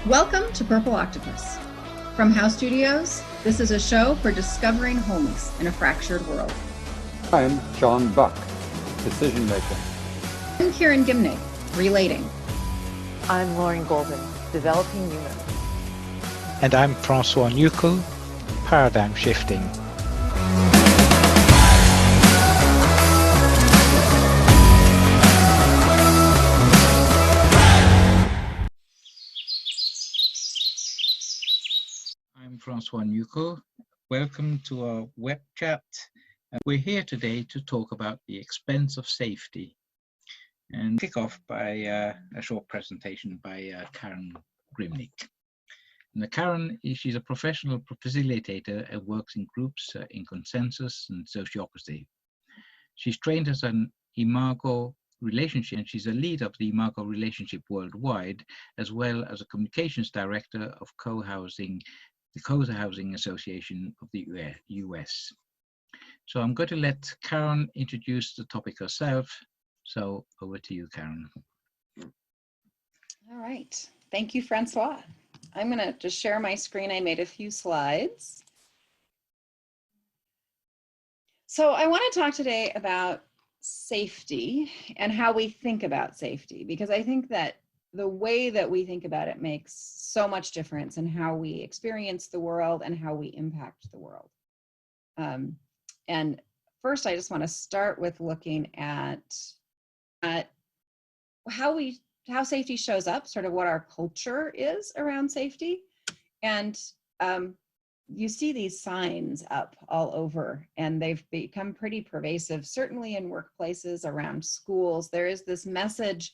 Welcome to Purple Octopus. From House Studios, this is a show for discovering wholeness in a fractured world. I'm John Buck, Decision Maker. I'm Karen Gimnig, Relating. I'm Lauren Golden, Developing Human. And I'm François Knuchel, Paradigm Shifting. I'm François Knuchel. Welcome to our web chat. We're here today to talk about the expense of safety and kick off by a short presentation by Karen Gimnig. And Karen, she's a professional facilitator and works in groups in consensus and sociocracy. She's trained as an Imago relationship, and she's a lead of the Imago relationship worldwide, as well as a communications director of the Co-Housing Association of the US. So I'm going to let Karen introduce the topic herself. So over to you, Karen. All right. Thank you, François. I'm going to just share my screen. I made a few slides. So I want to talk today about safety and how we think about safety, because I think that the way that we think about it makes so much difference in how we experience the world and how we impact the world. And first, I just want to start with looking at how safety shows up, sort of what our culture is around safety. And you see these signs up all over, and they've become pretty pervasive, certainly in workplaces, around schools. There is this message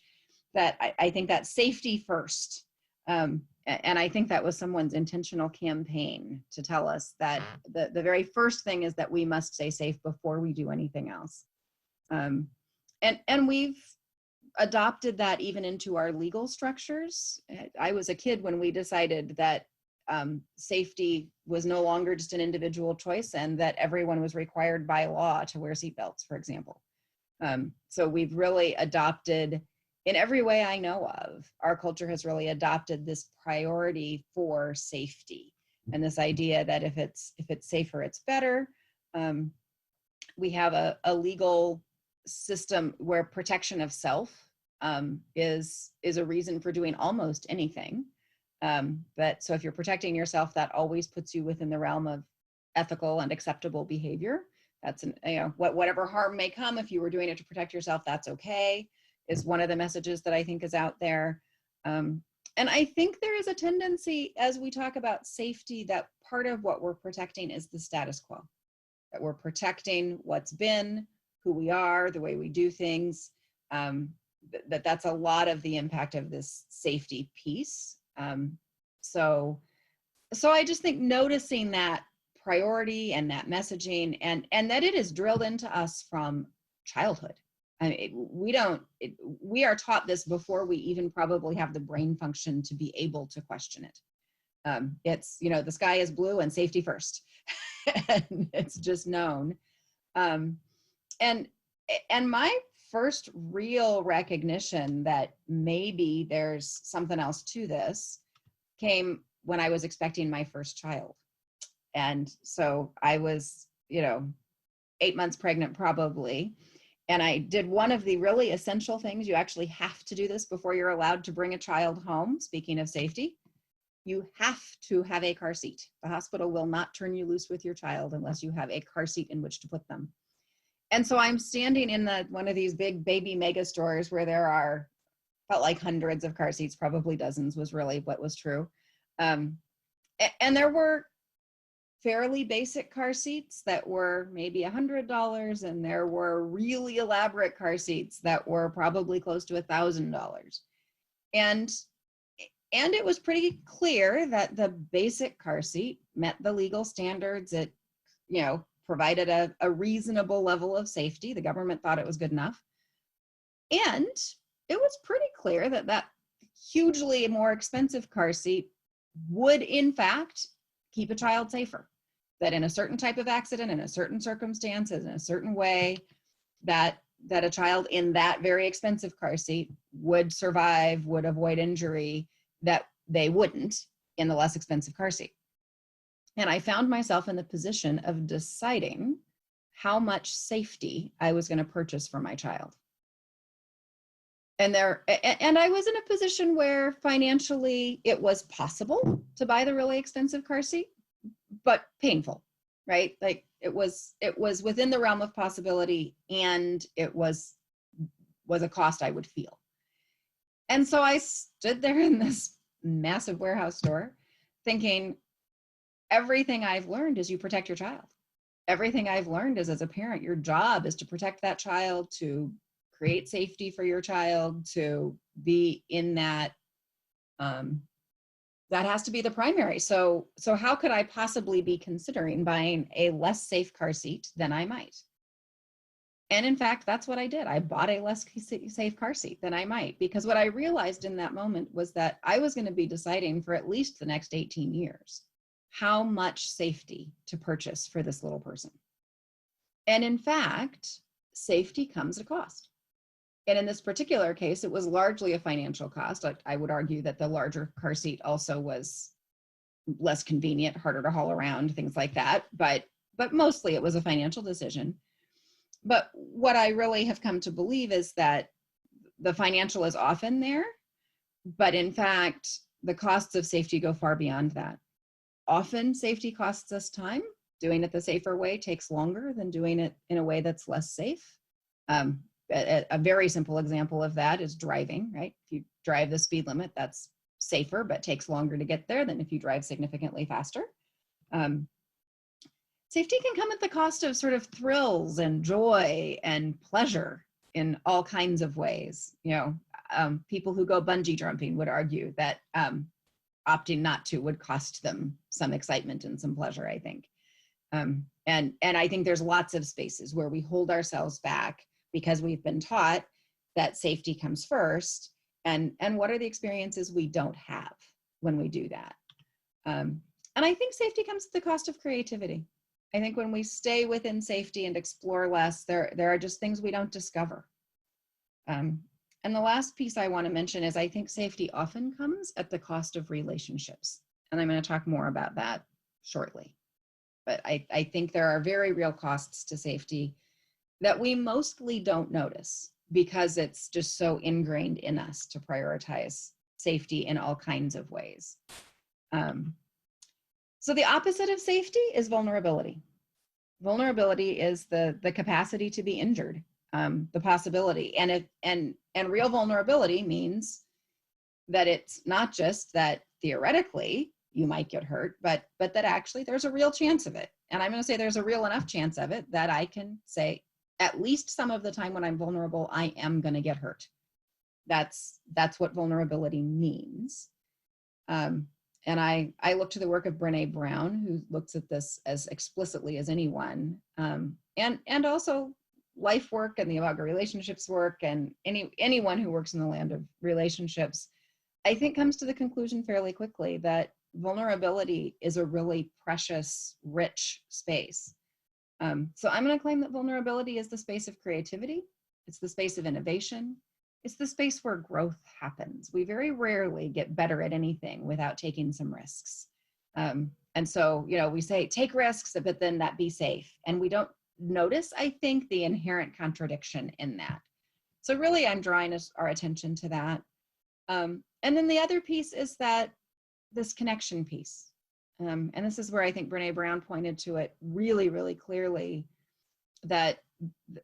that I think that safety first. And I think that was someone's intentional campaign to tell us that the very first thing is that we must stay safe before we do anything else. And we've adopted that even into our legal structures. I was a kid when we decided that safety was no longer just an individual choice, and that everyone was required by law to wear seatbelts, for example. So we've really adopted, in every way I know of, our culture has really adopted this priority for safety, and this idea that if it's safer, it's better. We have a legal system where protection of self is a reason for doing almost anything. But so if you're protecting yourself, that always puts you within the realm of ethical and acceptable behavior. That's whatever harm may come, if you were doing it to protect yourself, that's okay, is one of the messages that I think is out there. And I think there is a tendency, as we talk about safety, that part of what we're protecting is the status quo, that we're protecting what's been, who we are, the way we do things. That's a lot of the impact of this safety piece. So I just think noticing that priority and that messaging, and that it is drilled into us from childhood. I mean, we are taught this before we even probably have the brain function to be able to question it. It's, the sky is blue and safety first. And it's just known. And my first real recognition that maybe there's something else to this came when I was expecting my first child. And so I was, 8 months pregnant probably. And I did one of the really essential things. You actually have to do this before you're allowed to bring a child home. Speaking of safety, you have to have a car seat. The hospital will not turn you loose with your child unless you have a car seat in which to put them. And so I'm standing in one of these big baby mega stores where there felt like hundreds of car seats, probably dozens was really what was true. And there were fairly basic car seats that were maybe $100, and there were really elaborate car seats that were probably close to $1,000. And it was pretty clear that the basic car seat met the legal standards. It, provided a reasonable level of safety. The government thought it was good enough. And it was pretty clear that hugely more expensive car seat would, in fact, keep a child safer. That in a certain type of accident, in a certain circumstances, in a certain way, that a child in that very expensive car seat would survive, would avoid injury, that they wouldn't in the less expensive car seat. And I found myself in the position of deciding how much safety I was going to purchase for my child. And I was in a position where financially it was possible to buy the really expensive car seat, but painful, right? Like it was within the realm of possibility, and it was a cost I would feel. And so I stood there in this massive warehouse store thinking, everything I've learned is you protect your child. Everything I've learned is, as a parent, your job is to protect that child, to create safety for your child, to be in that, that has to be the primary. So how could I possibly be considering buying a less safe car seat than I might? And in fact, that's what I did. I bought a less safe car seat than I might, because what I realized in that moment was that I was going to be deciding for at least the next 18 years how much safety to purchase for this little person. And in fact, safety comes at a cost. And in this particular case, it was largely a financial cost. I would argue that the larger car seat also was less convenient, harder to haul around, things like that. But mostly it was a financial decision. But what I really have come to believe is that the financial is often there, but in fact, the costs of safety go far beyond that. Often safety costs us time. Doing it the safer way takes longer than doing it in a way that's less safe. A very simple example of that is driving, right? If you drive the speed limit, that's safer, but takes longer to get there than if you drive significantly faster. Safety can come at the cost of sort of thrills and joy and pleasure in all kinds of ways. People who go bungee jumping would argue that opting not to would cost them some excitement and some pleasure, I think. And I think there's lots of spaces where we hold ourselves back because we've been taught that safety comes first. And what are the experiences we don't have when we do that? And I think safety comes at the cost of creativity. I think when we stay within safety and explore less, there are just things we don't discover. And the last piece I want to mention is I think safety often comes at the cost of relationships. And I'm going to talk more about that shortly. But I think there are very real costs to safety that we mostly don't notice because it's just so ingrained in us to prioritize safety in all kinds of ways. So the opposite of safety is vulnerability. Vulnerability is the capacity to be injured, the possibility. And real vulnerability means that it's not just that theoretically you might get hurt, but that actually there's a real chance of it. And I'm going to say there's a real enough chance of it that I can say at least some of the time when I'm vulnerable, I am going to get hurt. That's what vulnerability means. And I look to the work of Brené Brown, who looks at this as explicitly as anyone, and also life work and the Imago relationships work, and anyone who works in the land of relationships, I think comes to the conclusion fairly quickly that vulnerability is a really precious, rich space. So I'm going to claim that vulnerability is the space of creativity. It's the space of innovation. It's the space where growth happens. We very rarely get better at anything without taking some risks. And so, we say take risks, but then that be safe. And we don't notice, I think, the inherent contradiction in that. So really, I'm drawing our attention to that. And then the other piece is that this connection piece. And this is where I think Brené Brown pointed to it really, really clearly, that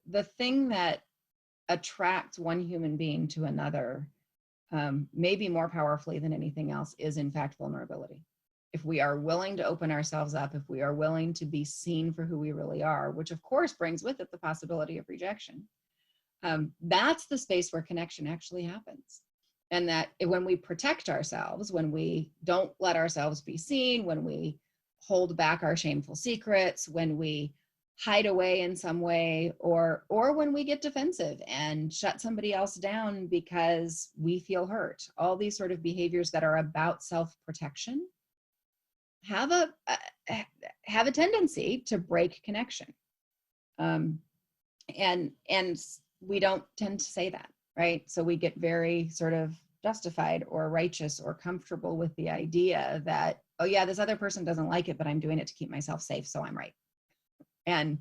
the thing that attracts one human being to another, maybe more powerfully than anything else, is in fact vulnerability. If we are willing to open ourselves up, if we are willing to be seen for who we really are, which of course brings with it the possibility of rejection, that's the space where connection actually happens. And that when we protect ourselves, when we don't let ourselves be seen, when we hold back our shameful secrets, when we hide away in some way, or when we get defensive and shut somebody else down because we feel hurt, all these sort of behaviors that are about self-protection have a tendency to break connection. And we don't tend to say that, right? So we get very sort of justified or righteous or comfortable with the idea that, oh yeah, this other person doesn't like it, but I'm doing it to keep myself safe, so I'm right. And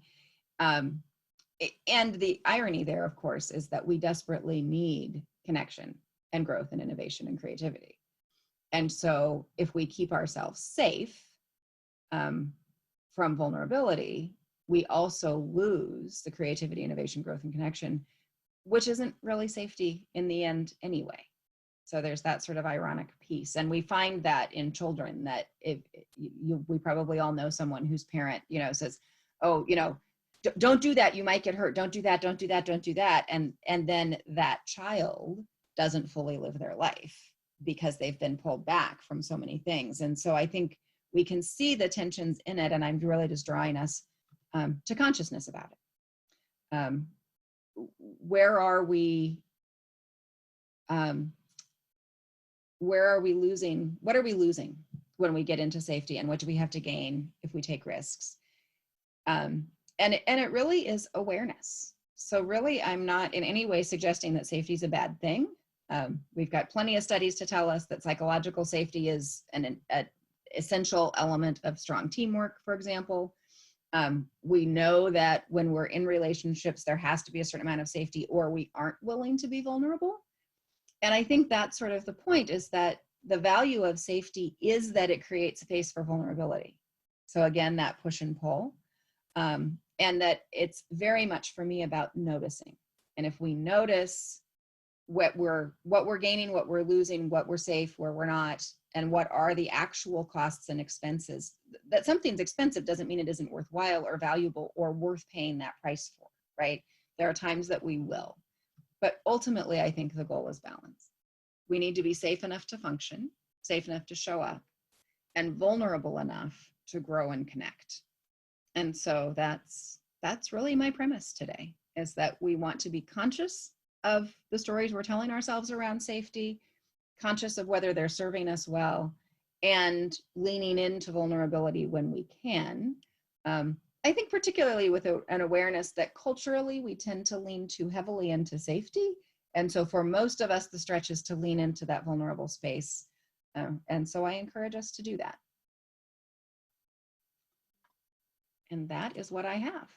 and the irony there, of course, is that we desperately need connection and growth and innovation and creativity. And so if we keep ourselves safe from vulnerability, we also lose the creativity, innovation, growth, and connection, which isn't really safety in the end anyway. So there's that sort of ironic piece. And we find that in children, that if we probably all know someone whose parent, says, oh, don't do that, you might get hurt. Don't do that, don't do that, don't do that. And then that child doesn't fully live their life because they've been pulled back from so many things. And so I think we can see the tensions in it, and I'm really just drawing us to consciousness about it. Where are we losing? What are we losing when we get into safety, and what do we have to gain if we take risks? And it really is awareness. So really, I'm not in any way suggesting that safety is a bad thing. We've got plenty of studies to tell us that psychological safety is an essential element of strong teamwork, for example. We know that when we're in relationships, there has to be a certain amount of safety, or we aren't willing to be vulnerable. And I think that's sort of the point, is that the value of safety is that it creates space for vulnerability. So again, that push and pull. And that it's very much for me about noticing. And if we notice what we're gaining, what we're losing, what we're safe, where we're not, and what are the actual costs and expenses, that something's expensive doesn't mean it isn't worthwhile or valuable or worth paying that price for, right? There are times that we will. But ultimately, I think the goal is balance. We need to be safe enough to function, safe enough to show up, and vulnerable enough to grow and connect. And so that's really my premise today, is that we want to be conscious of the stories we're telling ourselves around safety, conscious of whether they're serving us well, and leaning into vulnerability when we can. I think particularly with an awareness that culturally we tend to lean too heavily into safety. And so for most of us, the stretch is to lean into that vulnerable space. And so I encourage us to do that. And that is what I have.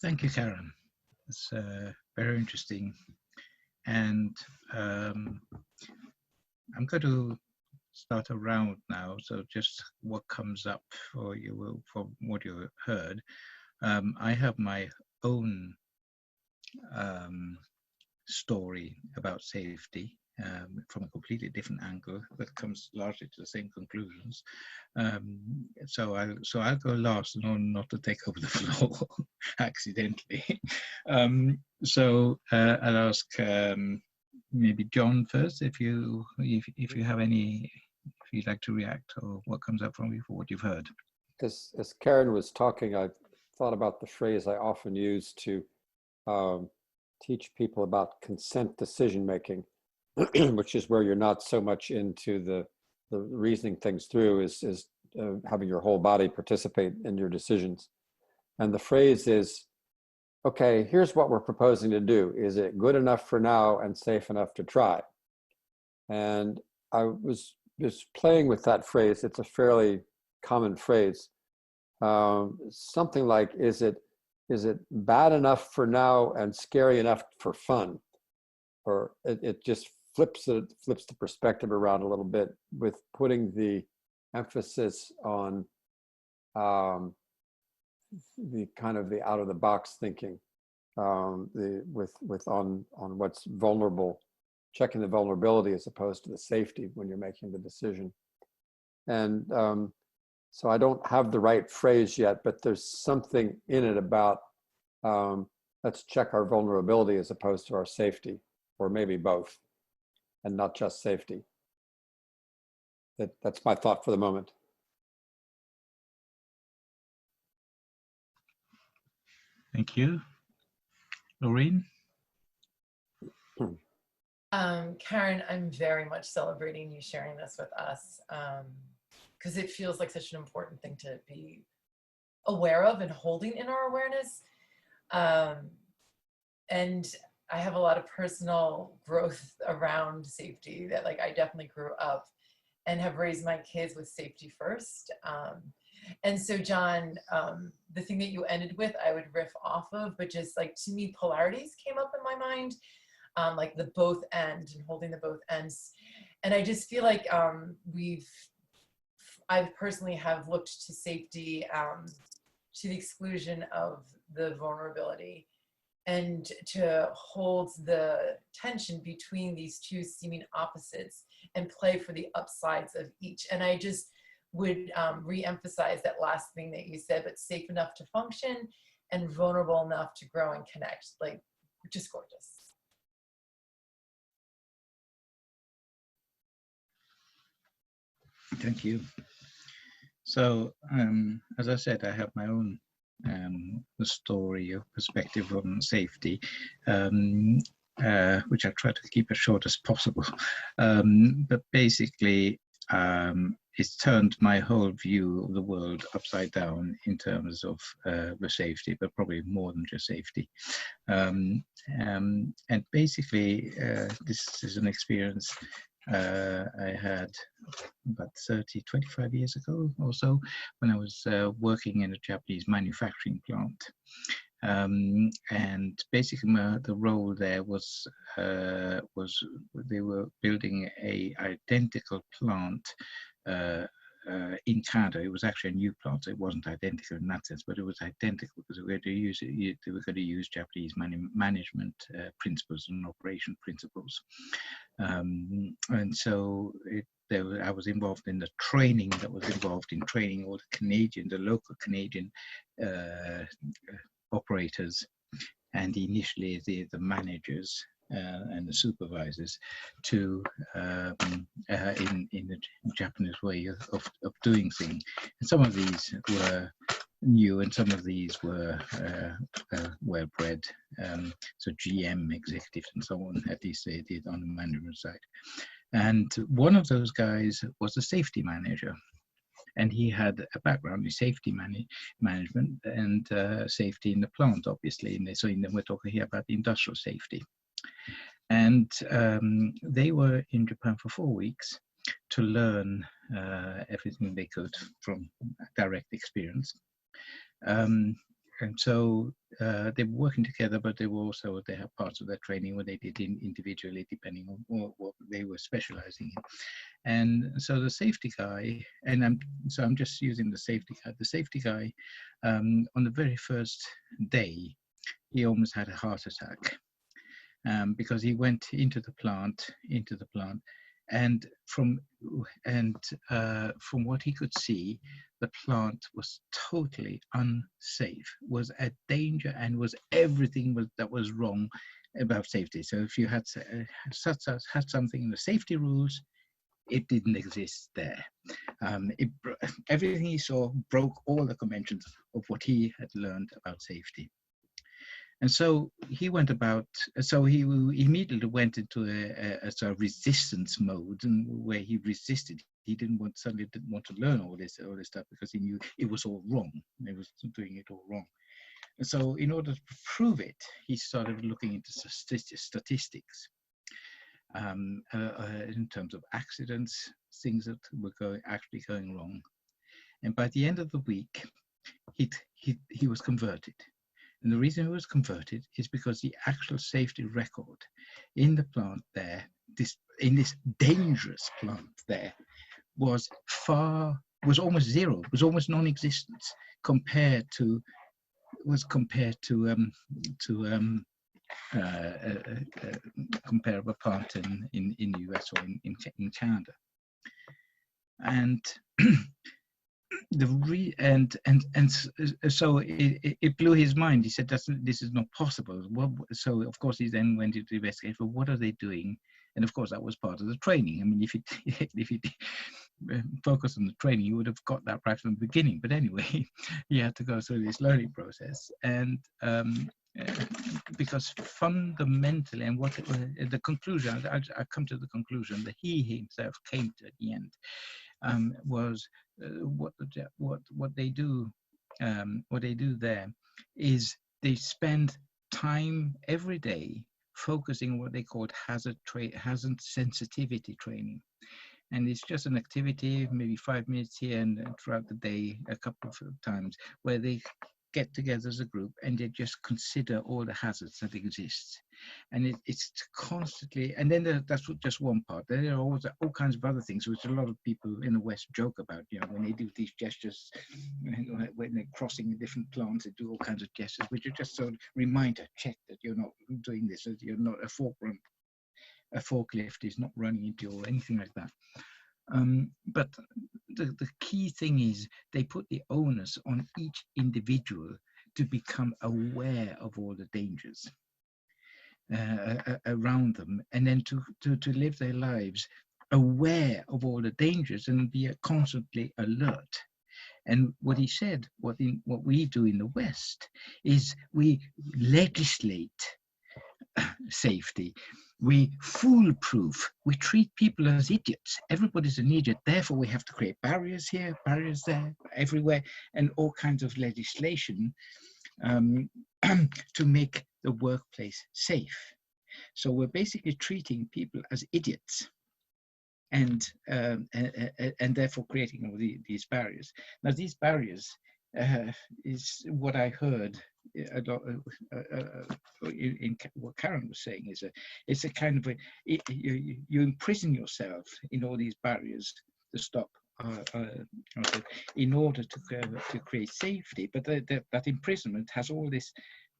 Thank you, Karen. It's very interesting. And I'm going to start a round now. So just what comes up for you from what you heard. I have my own story about safety from a completely different angle that comes largely to the same conclusions. So I'll go last, not to take over the floor accidentally. So I'll ask maybe John first, if you have any, if you'd like to react, or what comes up from you for what you've heard. As Karen was talking, I thought about the phrase I often use to teach people about consent decision making, which is where you're not so much into the reasoning things through, is having your whole body participate in your decisions. And the phrase is, okay, here's what we're proposing to do. Is it good enough for now and safe enough to try? And I was just playing with that phrase. It's a fairly common phrase. Something like, is it bad enough for now and scary enough for fun? Or it just flips the perspective around a little bit, with putting the emphasis on the kind of the out of the box thinking, on what's vulnerable, checking the vulnerability as opposed to the safety when you're making the decision. And so I don't have the right phrase yet, but there's something in it about let's check our vulnerability as opposed to our safety, or maybe both, and not just safety. That's my thought for the moment. Thank you. Lorraine? Karen, I'm very much celebrating you sharing this with us, because it feels like such an important thing to be aware of and holding in our awareness. And I have a lot of personal growth around safety that like I definitely grew up and have raised my kids with safety first. And so John, the thing that you ended with, I would riff off of, but just like to me, polarities came up in my mind, like the both end and holding the both ends. And I just feel like I personally have looked to safety to the exclusion of the vulnerability, and to hold the tension between these two seeming opposites and play for the upsides of each. And I just would re-emphasize that last thing that you said, but safe enough to function and vulnerable enough to grow and connect, like just gorgeous. Thank you. So, as I said, I have my own story or perspective on safety, which I try to keep as short as possible. But basically, it's turned my whole view of the world upside down in terms of the safety, but probably more than just safety. And basically, this is an experience I had about 25 years ago or so, when I was working in a Japanese manufacturing plant. And basically the role there was they were building a identical plant in Canada. It was actually a new plant, so it wasn't identical in that sense, but it was identical because they were going to use Japanese management principles and operation principles. And so I was involved in the training that was involved in training all the local Canadian operators, and initially the managers and the supervisors to in the Japanese way of doing things. And some of these were new, and some of these were well-bred. So GM executives and so on, at least they did on the management side. And one of those guys was a safety manager. And he had a background in safety management and safety in the plant, obviously. And so we're talking here about industrial safety. And they were in Japan for 4 weeks to learn everything they could from direct experience. And so they were working together, but they had parts of their training where they did individually, depending on what they were specializing in. And so the safety guy, and I'm just using the safety guy. The safety guy, on the very first day, he almost had a heart attack because he went into the plant, and from what he could see, the plant was totally unsafe, was a danger, and was everything that was wrong about safety. So if you had something in the safety rules, it didn't exist there. Everything he saw broke all the conventions of what he had learned about safety. And so he immediately went into a sort of resistance mode, and where he resisted. He suddenly didn't want to learn all this stuff because he knew it was all wrong. He was doing it all wrong. And so in order to prove it, he started looking into statistics. In terms of accidents, things that were actually going wrong. And by the end of the week, he was converted. And the reason he was converted is because the actual safety record in the plant there, in this dangerous plant there, was almost zero, was almost non-existent compared to comparable plant in the US or in Canada. And so it blew his mind. He said, this is not possible. So of course he then went into investigate, well, what are they doing? And of course that was part of the training. I mean, if he focused on the training, you would have got that right from the beginning. But anyway, he had to go through this learning process. And because fundamentally, and what the conclusion, I come to the conclusion that he himself came to at the end, was what they do there is they spend time every day focusing on what they call hazard sensitivity training. And it's just an activity, maybe 5 minutes here and throughout the day, a couple of times, where they get together as a group and they just consider all the hazards that exist. And it's constantly, and then that's just one part. There are all kinds of other things, which a lot of people in the West joke about, you know, when they do these gestures, when they're crossing different plants, they do all kinds of gestures, which are just sort of reminder, check that you're not doing this, that you're not a forklift is not running into you or anything like that. But the key thing is they put the onus on each individual to become aware of all the dangers around them, and then to live their lives aware of all the dangers and be constantly alert. And what he said, what we do in the West is we legislate safety. We foolproof. We treat people as idiots. Everybody's an idiot. Therefore, we have to create barriers here, barriers there, everywhere, and all kinds of legislation to make the workplace safe. So we're basically treating people as idiots, and therefore creating all these barriers. Now, these barriers is what I heard a lot in what Karen was saying. It's a kind of you imprison yourself in all these barriers to stop in order to create safety. But that imprisonment has all this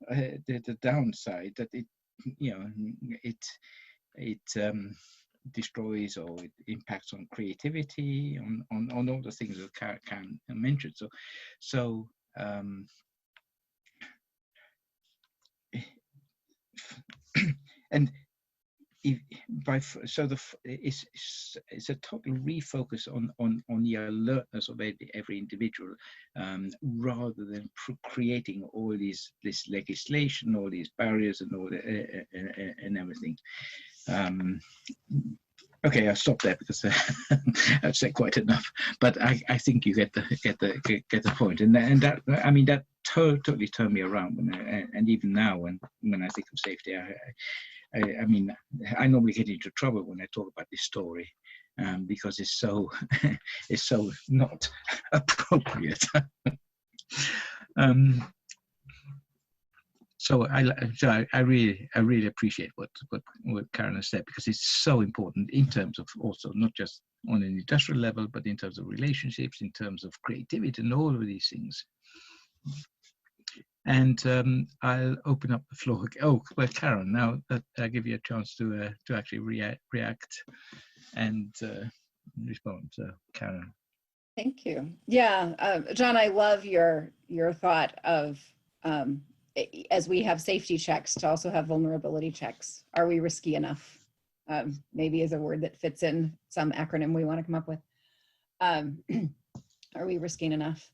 the downside that it destroys or it impacts on creativity, on all the things that Karen mentioned. So and it's a total refocus on the alertness of every individual, rather than creating all this legislation, all these barriers, and all and everything. Okay, I'll stop there because I've said quite enough. But I think you get the point, and that, I mean, that totally turned me around. And even now, when I think of safety, I mean, I normally get into trouble when I talk about this story, because it's so it's so not appropriate. So I really appreciate what Karen has said, because it's so important in terms of also not just on an industrial level, but in terms of relationships, in terms of creativity, and all of these things. And I'll open up the floor. Oh, well, Karen, now that I give you a chance to actually react and respond. So, Karen. Thank you. Yeah, John, I love your thought of as we have safety checks, to also have vulnerability checks. Are we risky enough? Maybe is a word that fits in some acronym we want to come up with. Are we risking enough?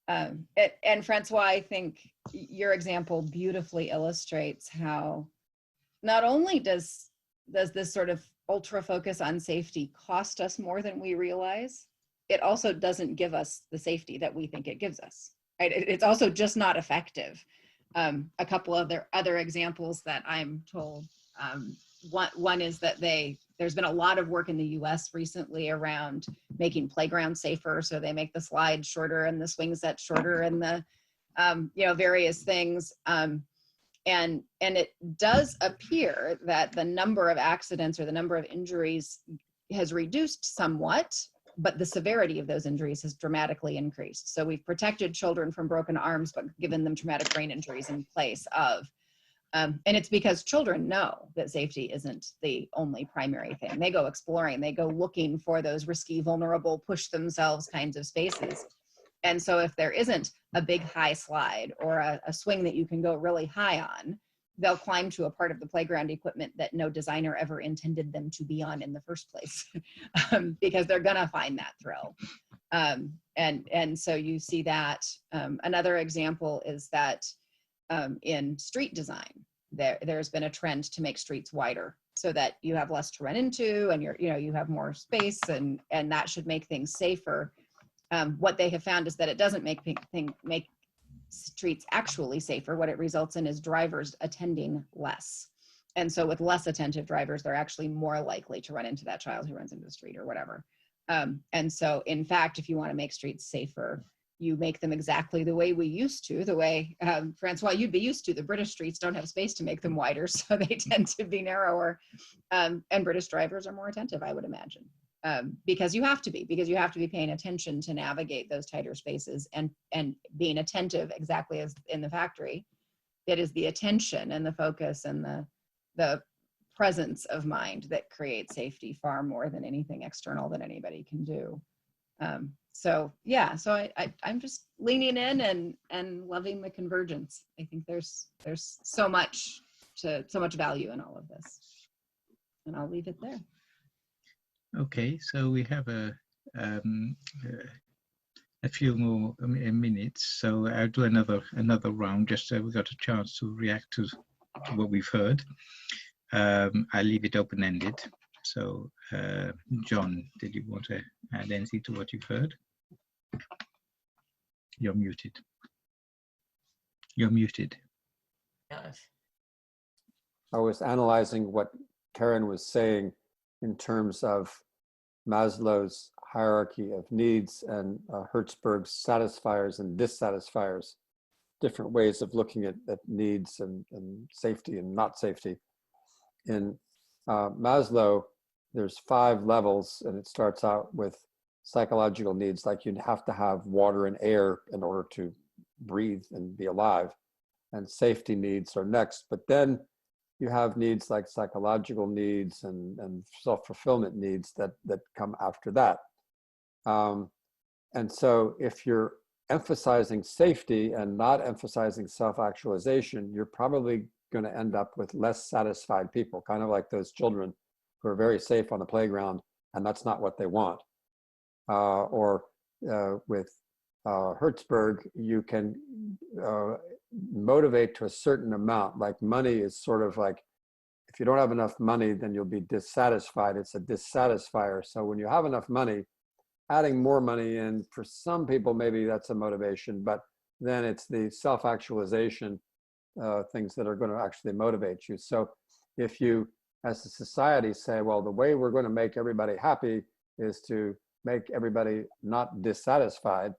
And Francois, I think your example beautifully illustrates how not only does this sort of ultra focus on safety cost us more than we realize, it also doesn't give us the safety that we think it gives us. Right? It's also just not effective. A couple of other examples that I'm told. One is that there's been a lot of work in the US recently around making playgrounds safer. So they make the slides shorter and the swing sets shorter and the various things. And it does appear that the number of accidents or the number of injuries has reduced somewhat, but the severity of those injuries has dramatically increased. So we've protected children from broken arms, but given them traumatic brain injuries in place of. And it's because children know that safety isn't the only primary thing. They go exploring, they go looking for those risky, vulnerable, push themselves kinds of spaces. And so if there isn't a big high slide or a swing that you can go really high on, they'll climb to a part of the playground equipment that no designer ever intended them to be on in the first place, because they're gonna find that thrill. And so you see that. Another example is that in street design, there's been a trend to make streets wider so that you have less to run into, and you have more space, and that should make things safer. What they have found is that it doesn't make streets actually safer, what it results in is drivers attending less. And so with less attentive drivers, they're actually more likely to run into that child who runs into the street or whatever. And so in fact, if you want to make streets safer, you make them exactly the way we used to, the way, Francois, you'd be used to. The British streets don't have space to make them wider, so they tend to be narrower. And British drivers are more attentive, I would imagine. Because you have to be paying attention to navigate those tighter spaces and being attentive exactly as in the factory. It is the attention and the focus and the presence of mind that creates safety far more than anything external that anybody can do. So yeah, so I'm just leaning in and loving the convergence. I think there's so much value in all of this, and I'll leave it there. Okay, so we have a few more minutes, so I'll do another round just so we got a chance to react to what we've heard. I'll leave it open-ended. So, John, did you want to add anything to what you've heard? You're muted. You're muted. I was analyzing what Karen was saying in terms of Maslow's hierarchy of needs and Hertzberg's satisfiers and dissatisfiers, different ways of looking at needs and safety and not safety. In Maslow, there's 5 levels, and it starts out with psychological needs, like you'd have to have water and air in order to breathe and be alive. And safety needs are next. But then you have needs like psychological needs and self-fulfillment needs that come after that. And so if you're emphasizing safety and not emphasizing self-actualization, you're probably going to end up with less satisfied people, kind of like those children who are very safe on the playground, and that's not what they want. With Hertzberg, you can motivate to a certain amount. Like money is sort of like, if you don't have enough money, then you'll be dissatisfied. It's a dissatisfier. So when you have enough money, adding more money in, for some people, maybe that's a motivation, but then it's the self-actualization things that are going to actually motivate you. So if you, as a society, say, well, the way we're going to make everybody happy is to make everybody not dissatisfied,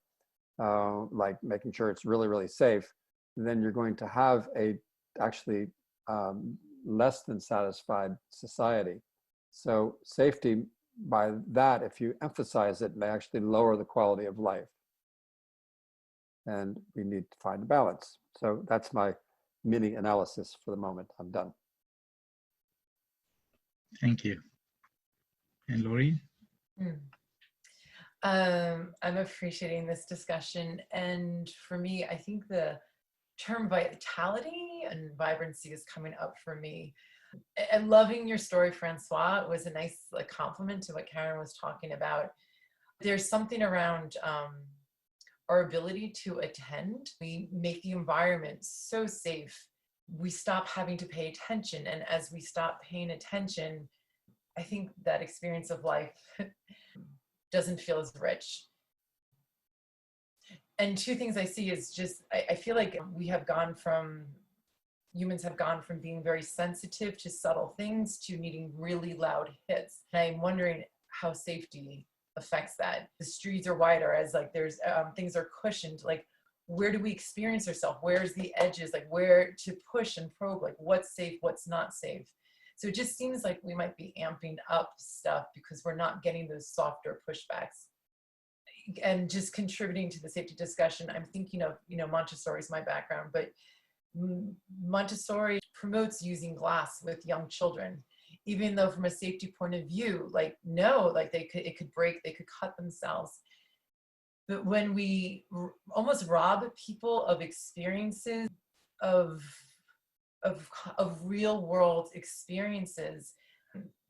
like making sure it's really, really safe, then you're going to have a actually less than satisfied society. So safety, by that, if you emphasize it, may actually lower the quality of life. And we need to find a balance. So that's my mini analysis for the moment. I'm done. Thank you. And Laurie? I'm appreciating this discussion. And for me, I think the term vitality and vibrancy is coming up for me. And loving your story, Francois, it was a nice compliment to what Karen was talking about. There's something around our ability to attend. We make the environment so safe. We stop having to pay attention. And as we stop paying attention, I think that experience of life doesn't feel as rich. And 2 things I see is just, I feel like humans have gone from being very sensitive to subtle things to needing really loud hits. And I'm wondering how safety affects that. The streets are wider, as like there's things are cushioned. Like, where do we experience ourselves? Where's the edges? Like, where to push and probe? Like, what's safe? What's not safe? So it just seems like we might be amping up stuff because we're not getting those softer pushbacks. And just contributing to the safety discussion, I'm thinking of, Montessori is my background, but Montessori promotes using glass with young children, even though from a safety point of view, it could break, they could cut themselves. But when we almost rob people of experiences, of real world experiences,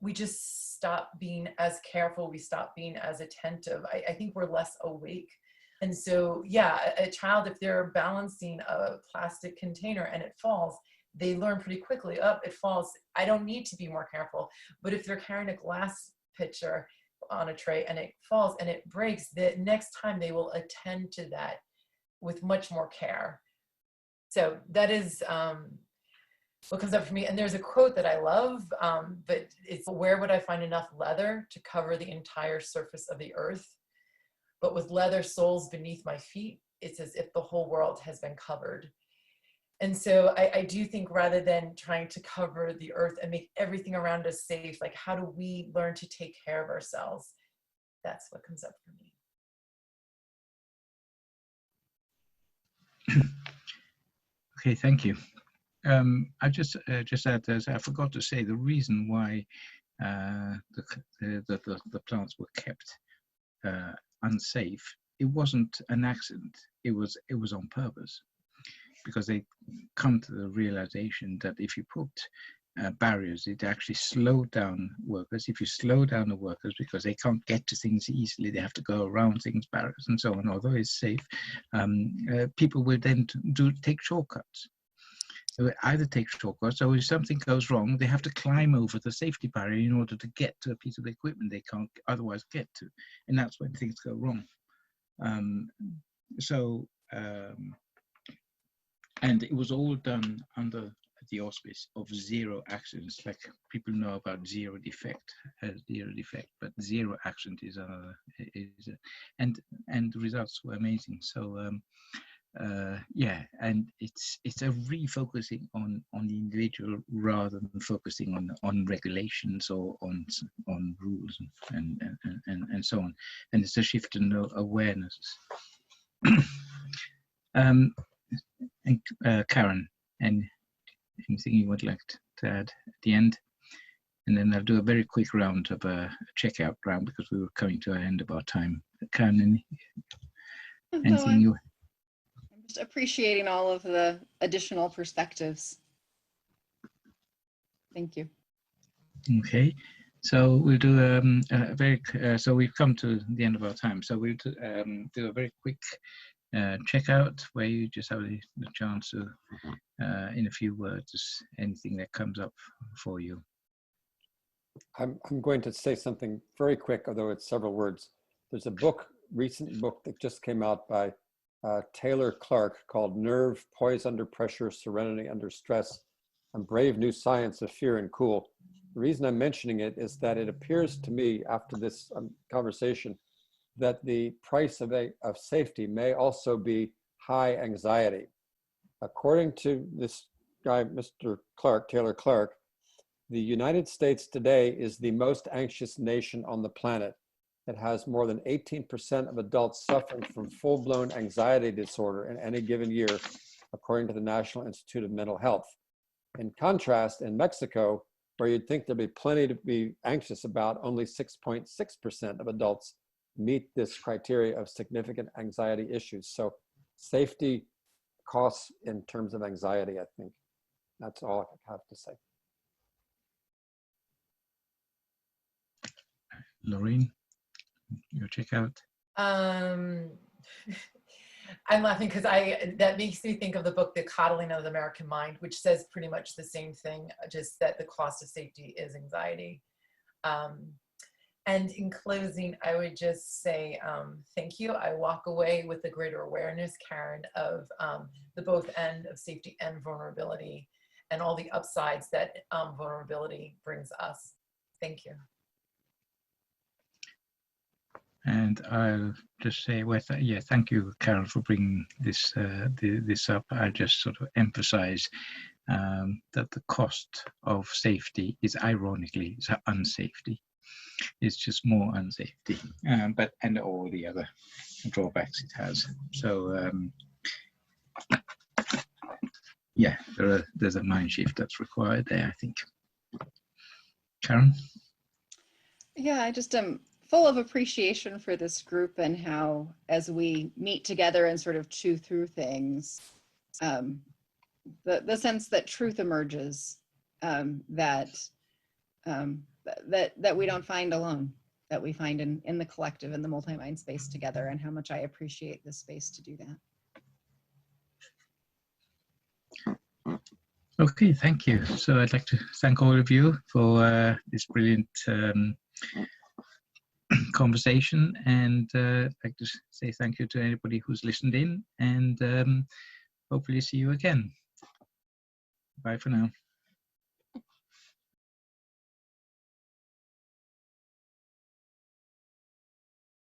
we just stop being as careful, we stop being as attentive. I think we're less awake. And so, yeah, a child, if they're balancing a plastic container and it falls, they learn pretty quickly, it falls, I don't need to be more careful. But if they're carrying a glass pitcher on a tray and it falls and it breaks, the next time they will attend to that with much more care. So that is what comes up for me. And there's a quote that I love, but it's, where would I find enough leather to cover the entire surface of the earth? But with leather soles beneath my feet, it's as if the whole world has been covered. And so I do think, rather than trying to cover the earth and make everything around us safe, like, how do we learn to take care of ourselves? That's what comes up for me. Okay, thank you. I just add, as I forgot to say, the reason why the plants were kept unsafe, it wasn't an accident. It was on purpose, because they come to the realization that if you put barriers, it actually slowed down workers. If you slow down the workers because they can't get to things easily, they have to go around things, barriers and so on, although it's safe, people will then take shortcuts. They will either take shortcuts, or if something goes wrong, they have to climb over the safety barrier in order to get to a piece of equipment they can't otherwise get to. And that's when things go wrong. And it was all done under the auspice of zero accidents. Like, people know about zero defect, but zero accident is and the results were amazing. So yeah, and it's a refocusing on the individual rather than focusing on regulations or on rules and so on. And it's a shift in awareness. And Karen, and anything you would like to add at the end? And then I'll do a very quick round of a checkout round, because we were coming to the end of our time. Karen, anything you? I'm just appreciating all of the additional perspectives. Thank you. Okay, so we'll do a very. So we've come to the end of our time. So we'll do a very quick checkout, where you just have the chance to, in a few words, anything that comes up for you. I'm going to say something very quick, although it's several words. There's a book, recent book that just came out by Taylor Clark, called Nerve, Poise Under Pressure, Serenity Under Stress, and Brave New Science of Fear and Cool. The reason I'm mentioning it is that it appears to me, after this conversation, that the price of safety may also be high anxiety. According to this guy, Mr. Clark, Taylor Clark, the United States today is the most anxious nation on the planet. It has more than 18% of adults suffering from full-blown anxiety disorder in any given year, according to the National Institute of Mental Health. In contrast, in Mexico, where you'd think there'd be plenty to be anxious about, only 6.6% of adults meet this criteria of significant anxiety issues. So safety costs in terms of anxiety, I think. That's all I have to say. Lorraine, your checkout. I'm laughing because that makes me think of the book, The Coddling of the American Mind, which says pretty much the same thing, just that the cost of safety is anxiety. And in closing, I would just say thank you. I walk away with a greater awareness, Karen, of the both end of safety and vulnerability, and all the upsides that vulnerability brings us. Thank you. And I'll just say, well, yeah, thank you, Karen, for bringing this this up. I just sort of emphasize that the cost of safety is, ironically, it's unsafety. It's just more unsafety, and all the other drawbacks it has. So yeah, there's a mind shift that's required there, I think. Karen? Yeah, I just am full of appreciation for this group, and how, as we meet together and sort of chew through things, the sense that truth emerges, that we don't find alone, that we find in the collective, in the multi-mind space together, and how much I appreciate this space to do that. Okay, thank you. So I'd like to thank all of you for this brilliant conversation, and I'd like to say thank you to anybody who's listened in, and hopefully see you again. Bye for now.